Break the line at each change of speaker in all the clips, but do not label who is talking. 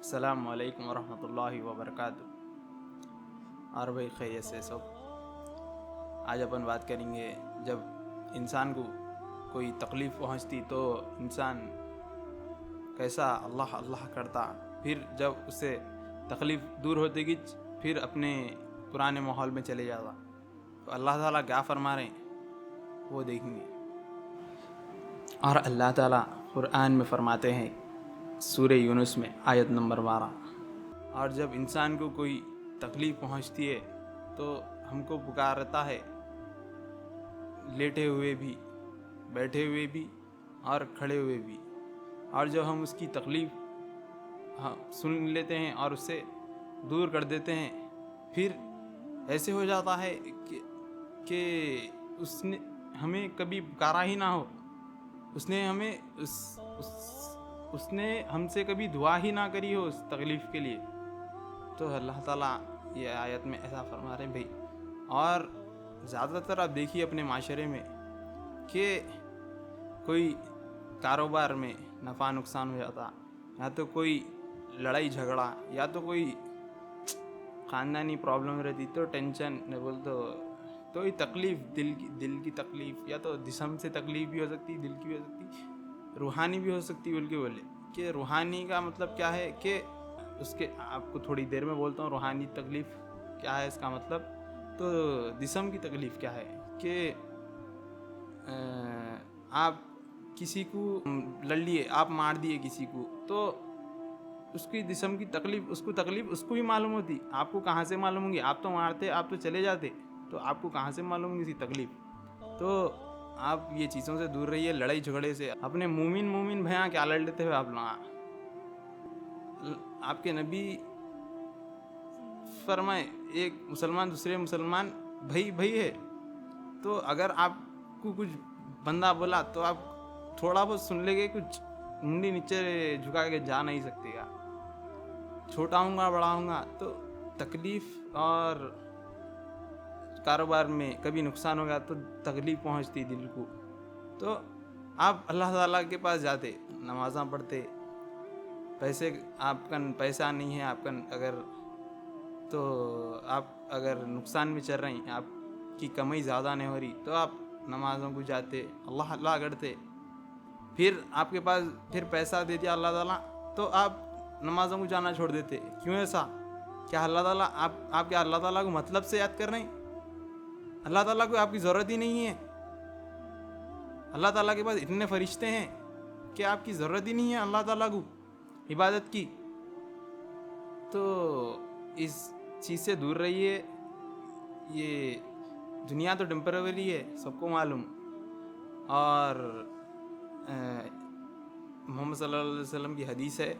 السلام علیکم ورحمۃ اللہ وبرکاتہ۔ اور بھائی خیریت سے سب؟ آج اپن بات کریں گے جب انسان کو کوئی تکلیف پہنچتی تو انسان کیسا اللہ اللہ کرتا، پھر جب اسے تکلیف دور ہوتی گی پھر اپنے پرانے ماحول میں چلے جاتا۔ تو اللہ تعالیٰ کیا فرما رہے ہیں وہ دیکھیں گے۔ اور اللہ تعالیٰ قرآن میں فرماتے ہیں سورہ یونس میں آیت نمبر 12، اور جب انسان کو کوئی تکلیف پہنچتی ہے تو ہم کو پکارتا ہے، لیٹے ہوئے بھی، بیٹھے ہوئے بھی اور کھڑے ہوئے بھی، اور جب ہم اس کی تکلیف سن لیتے ہیں اور اس سے دور کر دیتے ہیں، پھر ایسے ہو جاتا ہے کہ اس نے ہمیں کبھی پکارا ہی نہ ہو، اس نے ہم سے کبھی دعا ہی نہ کری ہو اس تکلیف کے لیے۔ تو اللہ تعالیٰ یہ آیت میں ایسا فرما رہے ہیں بھائی۔ اور زیادہ تر آپ دیکھیے اپنے معاشرے میں کہ کوئی کاروبار میں نفع نقصان ہو جاتا، یا تو کوئی لڑائی جھگڑا، یا تو کوئی خاندانی پرابلم رہتی، تو ٹینشن تو یہ تکلیف دل کی تکلیف، یا تو جسم سے تکلیف بھی ہو سکتی، دل کی بھی ہو سکتی، روحانی بھی ہو سکتی۔ بولے کہ روحانی کا مطلب کیا ہے کہ اس کے آپ کو تھوڑی دیر میں بولتا ہوں روحانی تکلیف کیا ہے، اس کا مطلب۔ تو جسم کی تکلیف کیا ہے کہ آپ کسی کو لڑ لیے، آپ مار دیے کسی کو، تو اس کی جسم کی تکلیف اس کو ہی معلوم ہوتی، آپ کو کہاں سے معلوم ہوگی؟ آپ تو مارتے، آپ تو چلے جاتے، تو آپ کو کہاں سے معلوم ہوگی اسی تکلیف؟ تو آپ یہ چیزوں سے دور رہیے، لڑائی جھگڑے سے۔ اپنے مومن بھیاں کیا لڑ لیتے ہوئے آپ لوگ؟ آپ کے نبی فرمائے ایک مسلمان دوسرے مسلمان بھائی ہے، تو اگر آپ کو کچھ بندہ بولا تو آپ تھوڑا بہت سن لے گے، کچھ منڈی نیچے جھکا کے جا نہیں سکتے گا، چھوٹا ہوں گا بڑا ہوں گا۔ تو تکلیف اور کاروبار میں کبھی نقصان ہو گیا تو تکلیف پہنچتی دل کو، تو آپ اللہ تعالیٰ کے پاس جاتے، نمازاں پڑھتے، آپ کا پیسہ نہیں ہے، آپ کا اگر نقصان میں چل رہی ہیں، آپ کی کمائی زیادہ نہیں ہو رہی، تو آپ نمازوں کو جاتے، اللہ اللہ کرتے، پھر آپ کے پاس پھر پیسہ دے دیا اللہ تعالیٰ تو آپ نمازوں کو جانا چھوڑ دیتے۔ کیوں ایسا؟ کیا اللہ تعالیٰ آپ کیا اللہ تعالیٰ کو مطلب سے یاد کر رہے ہیں؟ اللہ تعالیٰ کو آپ کی ضرورت ہی نہیں ہے؟ اللہ تعالیٰ کے پاس اتنے فرشتے ہیں کہ آپ کی ضرورت ہی نہیں ہے اللہ تعالیٰ کو عبادت کی؟ تو اس چیز سے دور رہیے۔ یہ دنیا تو ٹیمپریری ہے، سب کو معلوم۔ اور محمد صلی اللہ علیہ وسلم کی حدیث ہے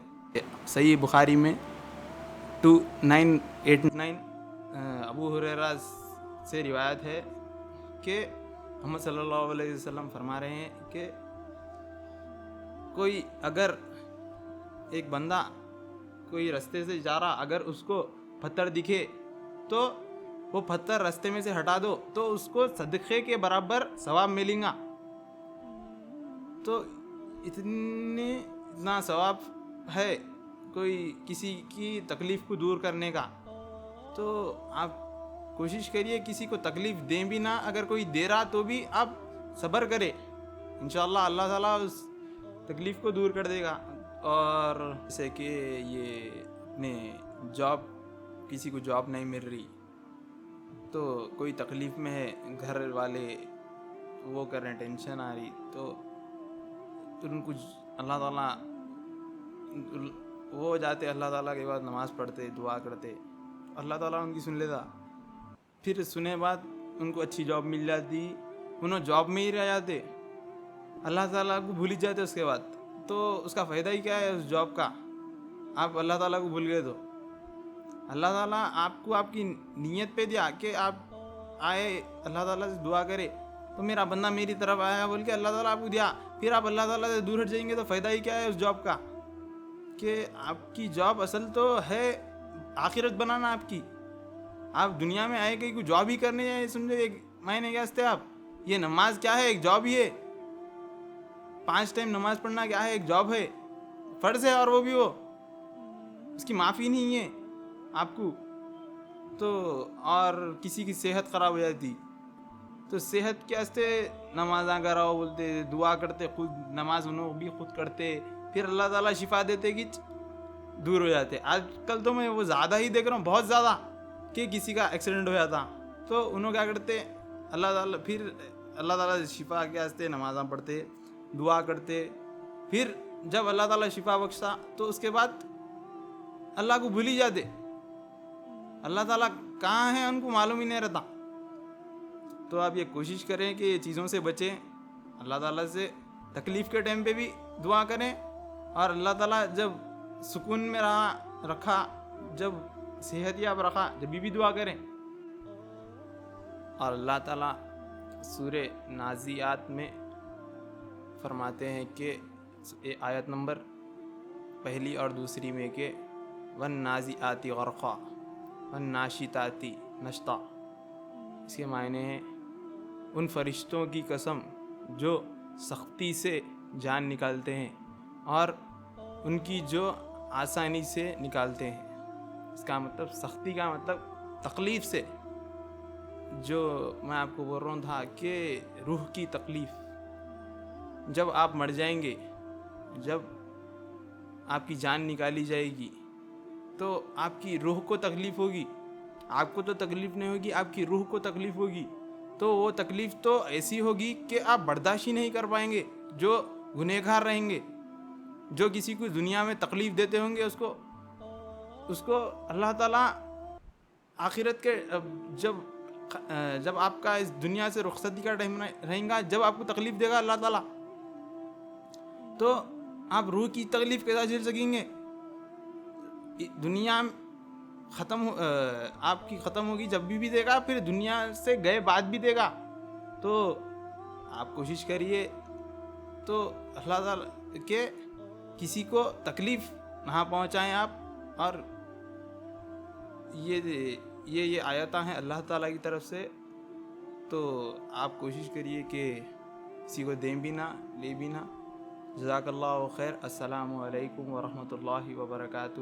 صحیح بخاری میں 2989، ابو ہریرہ سے روایت ہے کہ محمد صلی اللہ علیہ وسلم فرما رہے ہیں کہ کوئی اگر ایک بندہ کوئی رستے سے جا رہا، اگر اس کو پتھر دکھے تو وہ پتھر رستے میں سے ہٹا دو، تو اس کو صدقے کے برابر ثواب ملے گا۔ تو اتنا ثواب ہے کوئی کسی کی تکلیف کو دور کرنے کا، تو آپ کوشش کریے کسی کو تکلیف دیں بھی نہ، اگر کوئی دے رہا تو بھی آپ صبر کرے، انشاءاللہ اللہ تعالیٰ اس تکلیف کو دور کر دے گا۔ اور جیسے کہ یہ اپنے کسی کو جاب نہیں مل رہی، تو کوئی تکلیف میں ہے، گھر والے وہ کر رہے ہیں، ٹینشن آ رہی، تو ان کو اللہ تعالیٰ وہ جاتے اللہ تعالیٰ کے بعد نماز پڑھتے، دعا کرتے، اللہ تعالیٰ ان کی سن لیتا، پھر سنے بعد ان کو اچھی جاب مل جاتی، انہوں جاب میں ہی رہ جاتے، اللہ تعالیٰ کو بھول ہی جاتے اس کے بعد، تو اس کا فائدہ ہی کیا ہے اس جاب کا؟ آپ اللہ تعالیٰ کو بھول گئے تو اللہ تعالیٰ آپ کو آپ کی نیت پہ دیا کہ آپ آئے اللہ تعالیٰ سے دعا کرے، تو میرا بندہ میری طرف آیا بول کے اللہ تعالیٰ آپ کو دیا، پھر آپ اللہ تعالیٰ سے دور ہٹ جائیں گے تو فائدہ ہی کیا ہے اس جاب کا؟ کہ آپ کی جاب اصل تو ہے آخرت بنانا آپ کی۔ آپ دنیا میں آئے کہ کوئی جاب ہی کرنے جائے، سمجھے ایک مہینے کے واسطے آپ، یہ نماز کیا ہے؟ ایک جاب ہی ہے، 5 ٹائم نماز پڑھنا کیا ہے؟ ایک جاب ہے، فرض ہے، اور وہ بھی اس کی معافی نہیں ہے آپ کو، تو اور کسی کی صحت خراب ہو جاتی تو صحت کے واسطے نمازاں کراؤ بولتے، دعا کرتے، خود نماز انہوں بھی خود کرتے، پھر اللہ تعالیٰ شفا دیتے کہ دور ہو جاتے۔ آج کل تو میں وہ زیادہ ہی دیکھ رہا ہوں، بہت زیادہ، کہ کسی کا ایکسیڈنٹ ہو جاتا تو انہوں کیا کرتے، اللہ تعالیٰ پھر اللہ تعالیٰ شفا کے واسطے نمازاں پڑھتے، دعا کرتے، پھر جب اللہ تعالیٰ شفا بخشتا تو اس کے بعد اللہ کو بھول ہی جاتے، اللہ تعالیٰ کہاں ہے ان کو معلوم ہی نہیں رہتا۔ تو آپ یہ کوشش کریں کہ یہ چیزوں سے بچیں، اللہ تعالیٰ سے تکلیف کے ٹائم پہ بھی دعا کریں، اور اللہ تعالیٰ جب سکون میں رکھا، جب صحت یاب رکھا، جب بھی دعا کریں۔ اور اللہ تعالیٰ سورہ نازعات میں فرماتے ہیں کہ آیت نمبر 1 اور 2 میں کہ وَالنَّازِعَاتِ غَرْقًا وَالنَّاشِطَاتِ نشطًا، اس کے معنی ہیں ان فرشتوں کی قسم جو سختی سے جان نکالتے ہیں اور ان کی جو آسانی سے نکالتے ہیں۔ اس کا مطلب سختی کا مطلب تکلیف سے، جو میں آپ کو بول رہا تھا کہ روح کی تکلیف، جب آپ مر جائیں گے، جب آپ کی جان نکالی جائے گی تو آپ کی روح کو تکلیف ہوگی، آپ کو تو تکلیف نہیں ہوگی، آپ کی روح کو تکلیف ہوگی، تو وہ تکلیف تو ایسی ہوگی کہ آپ برداشت ہی نہیں کر پائیں گے۔ جو گنہگار رہیں گے، جو کسی کو دنیا میں تکلیف دیتے ہوں گے، اس کو اللہ تعالیٰ آخرت کے جب آپ کا اس دنیا سے رخصتی کا ٹائم رہیں گا، جب آپ کو تکلیف دے گا اللہ تعالیٰ، تو آپ روح کی تکلیف کیسا جھیل سکیں گے؟ دنیا آپ کی ختم ہوگی جب بھی دے گا، پھر دنیا سے گئے بعد بھی دے گا۔ تو آپ کوشش کریے تو اللہ تعالیٰ کہ کسی کو تکلیف نہ پہنچائیں آپ، اور یہ آیتیں ہیں اللہ تعالیٰ کی طرف سے، تو آپ کوشش کریے کہ کسی کو دیں بھی نہ، لے بھی نہ۔ جزاک اللہ خیر۔ السلام علیکم ورحمۃ اللہ وبرکاتہ۔